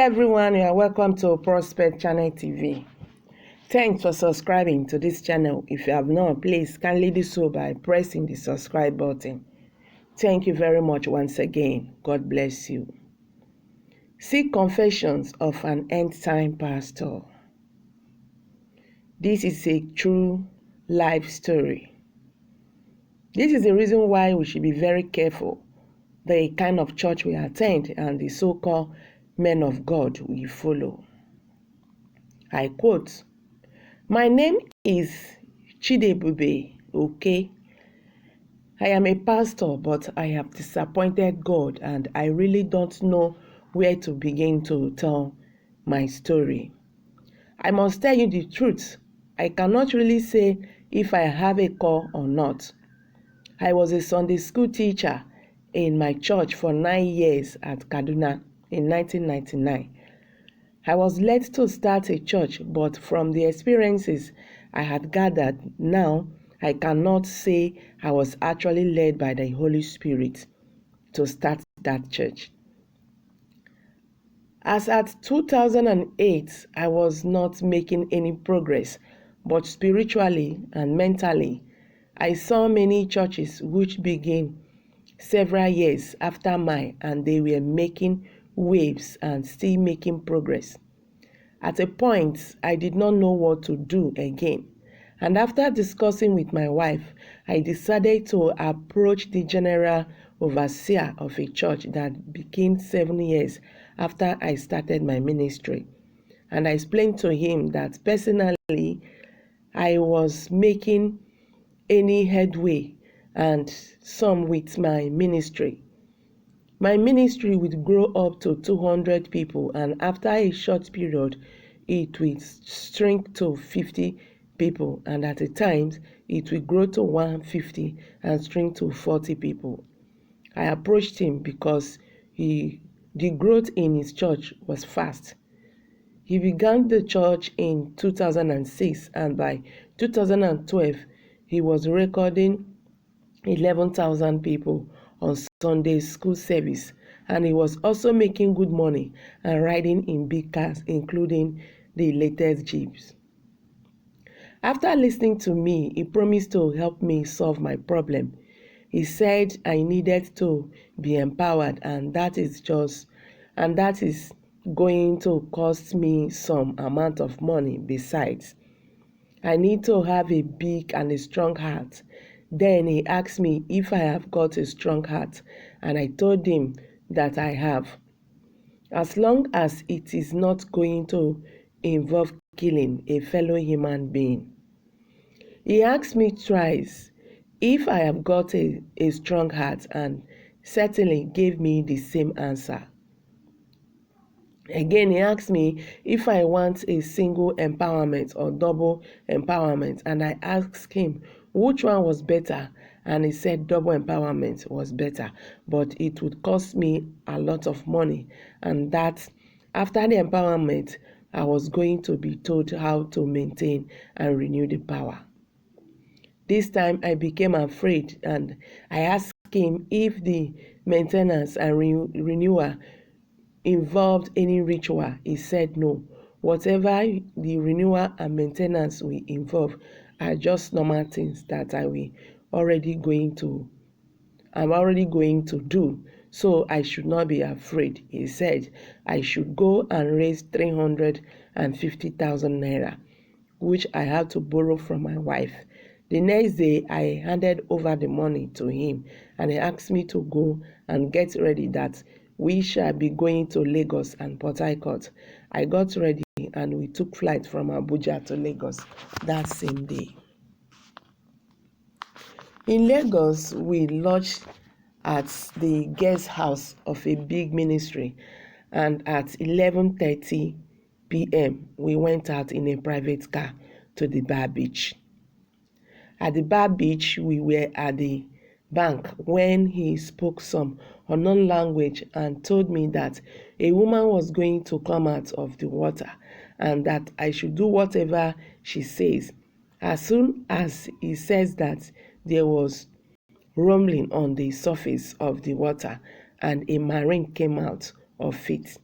everyone, you are welcome to Prospect Channel TV. Thanks for subscribing to this channel. If you have not, please kindly do so by pressing the subscribe button. Thank you very much once again. God bless you. See Confessions of an End Time Pastor. This is a true life story. This is the reason why we should be very careful the kind of church we attend and the so-called men of God we follow. I quote, "My name is Chidebube, okay? I am a pastor, but I have disappointed God and I really don't know where to begin to tell my story. I must tell you the truth. I cannot really say if I have a call or not. I was a Sunday school teacher in my church for 9 years at Kaduna in 1999. I was led to start a church, but from the experiences I had gathered, now I cannot say I was actually led by the Holy Spirit to start that church. As at 2008, I was not making any progress, but spiritually and mentally, I saw many churches which began several years after mine, and they were making waves and still making progress. At a point, I did not know what to do again. And after discussing with my wife, I decided to approach the general overseer of a church that became 7 years after I started my ministry. And I explained to him that personally, I was making any headway and some with my ministry. My ministry would grow up to 200 people, and after a short period, it will shrink to 50 people, and at a time, it will grow to 150 and shrink to 40 people. I approached him because the growth in his church was fast. He began the church in 2006, and by 2012, he was recording 11,000 people on Sunday school service, and he was also making good money and riding in big cars, including the latest Jeeps. After listening to me, he promised to help me solve my problem. He said I needed to be empowered, and that is going to cost me some amount of money besides. I need to have a big and a strong heart. Then he asked me if I have got a strong heart, and I told him that I have, as long as it is not going to involve killing a fellow human being. He asked me twice if I have got a strong heart, and certainly gave me the same answer. Again, he asked me if I want a single empowerment or double empowerment, and I asked him which one was better, and he said double empowerment was better, but it would cost me a lot of money, and that after the empowerment, I was going to be told how to maintain and renew the power. This time I became afraid, and I asked him if the maintenance and renewal involved any ritual. He said no. Whatever the renewal and maintenance will involve are just normal things that I'm already going to do. So I should not be afraid. He said I should go and raise 350,000 naira, which I had to borrow from my wife. The next day, I handed over the money to him, and he asked me to go and get ready that we shall be going to Lagos and Port Harcourt. I got ready and we took flight from Abuja to Lagos that same day. In Lagos, we lodged at the guest house of a big ministry, and at 11:30 p.m., we went out in a private car to the bar beach. At the bar beach, we were at the bank when he spoke some unknown language and told me that a woman was going to come out of the water and that I should do whatever she says. As soon as he says that, there was rumbling on the surface of the water and a marine came out of it.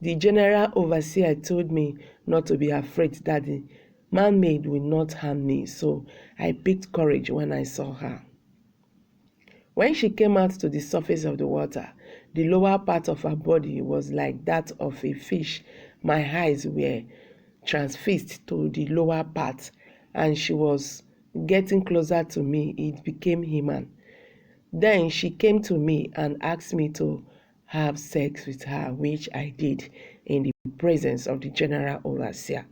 The general overseer told me not to be afraid that the mermaid will not harm me, so I picked courage when I saw her. When she came out to the surface of the water, the lower part of her body was like that of a fish. My eyes were transfixed to the lower part, and she was getting closer to me. It became human. Then she came to me and asked me to have sex with her, which I did in the presence of the general overseer.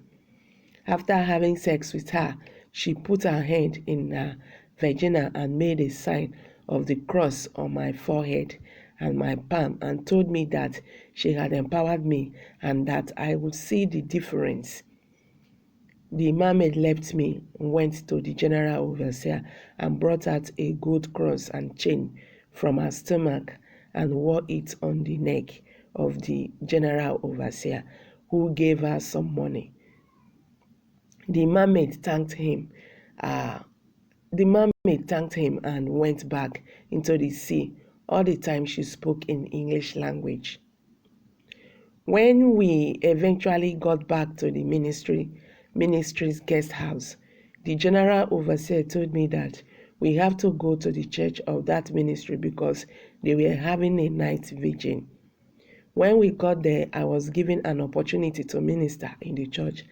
After having sex with her, she put her hand in her vagina and made a sign of the cross on my forehead and my palm and told me that she had empowered me and that I would see the difference. The mermaid left me, went to the general overseer and brought out a gold cross and chain from her stomach and wore it on the neck of the general overseer, who gave her some money. The mermaid thanked him. The mermaid thanked him and went back into the sea. All the time she spoke in English language. When we eventually got back to the ministry's guest house, the general overseer told me that we have to go to the church of that ministry because they were having a night vigil. When we got there, I was given an opportunity to minister in the church,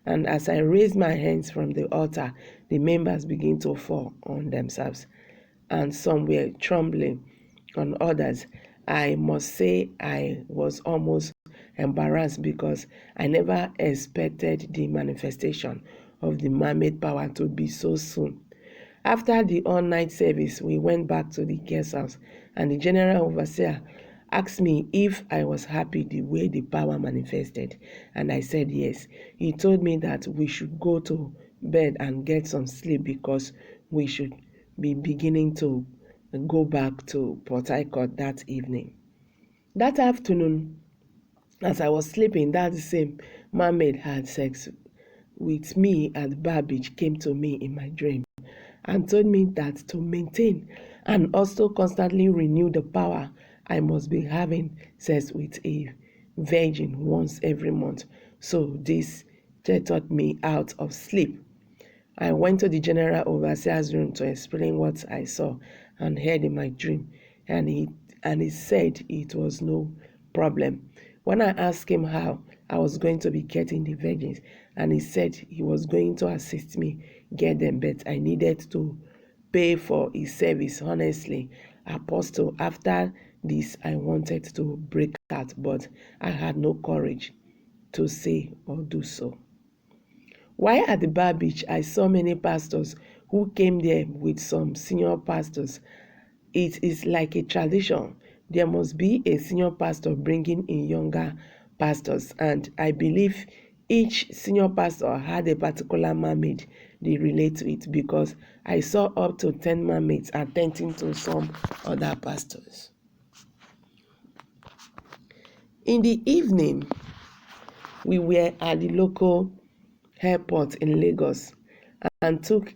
and as I raised my hands from the altar, the members began to fall on themselves, and some were trembling on others. I must say I was almost embarrassed because I never expected the manifestation of the mermaid power to be so soon. After the all-night service, we went back to the guest house, and the general overseer asked me if I was happy the way the power manifested, and I said yes. He told me that we should go to bed and get some sleep because we should be beginning to go back to Port Harcourt that evening. That afternoon, as I was sleeping, that same mermaid had sex with me at the bar beach came to me in my dream and told me that to maintain and also constantly renew the power, I must be having sex with a virgin once every month. So this jolted me out of sleep. I went to the general overseer's room to explain what I saw and heard in my dream, and he said it was no problem. When I asked him how I was going to be getting the virgins, and he said he was going to assist me get them, but I needed to pay for his service. Honestly, Apostle, after this I wanted to break out, but I had no courage to say or do so. While at the bar beach, I saw many pastors who came there with some senior pastors. It is like a tradition. There must be a senior pastor bringing in younger pastors, and I believe each senior pastor had a particular mermaid they relate to it because I saw up to 10 mermaids attending to some other pastors. In the evening, we were at the local airport in Lagos and took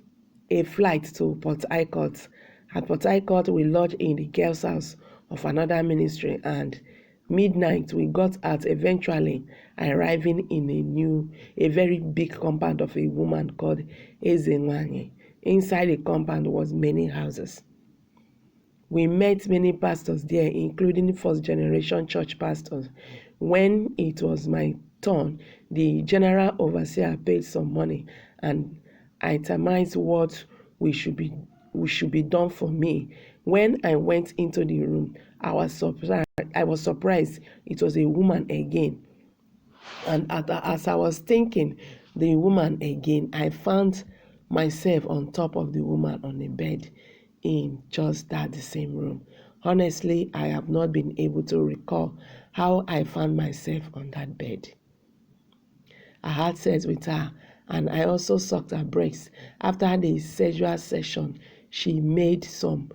a flight to Port Harcourt. At Port Harcourt, we lodged in the girls' house of another ministry, and midnight we got out, eventually arriving in a very big compound of a woman called Ezenwanye. Inside the compound was many houses. We met many pastors there, including first-generation church pastors. When it was my turn, the general overseer paid some money and itemized what should be done for me. When I went into the room, I was surprised. It was a woman again. And as I was thinking the woman again, I found myself on top of the woman on a bed in just that the same room. Honestly, I have not been able to recall how I found myself on that bed. I had sex with her, and I also sucked her breasts. After the sexual session, she made some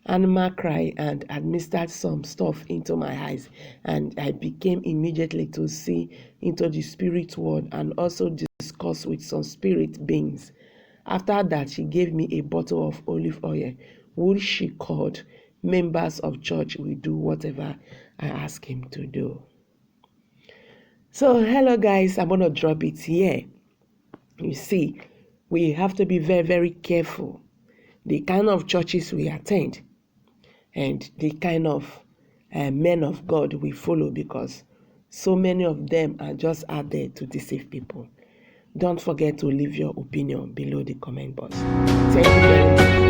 animal cry and administered some stuff into my eyes, and I began immediately to see into the spirit world and also discuss with some spirit beings. After that, she gave me a bottle of olive oil, which she called members of church will do whatever I ask him to do. So, hello guys, I'm going to drop it here. You see, we have to be very, very careful the kind of churches we attend and the kind of men of God we follow, because so many of them are just out there to deceive people. Don't forget to leave your opinion below the comment box. Thank you very much.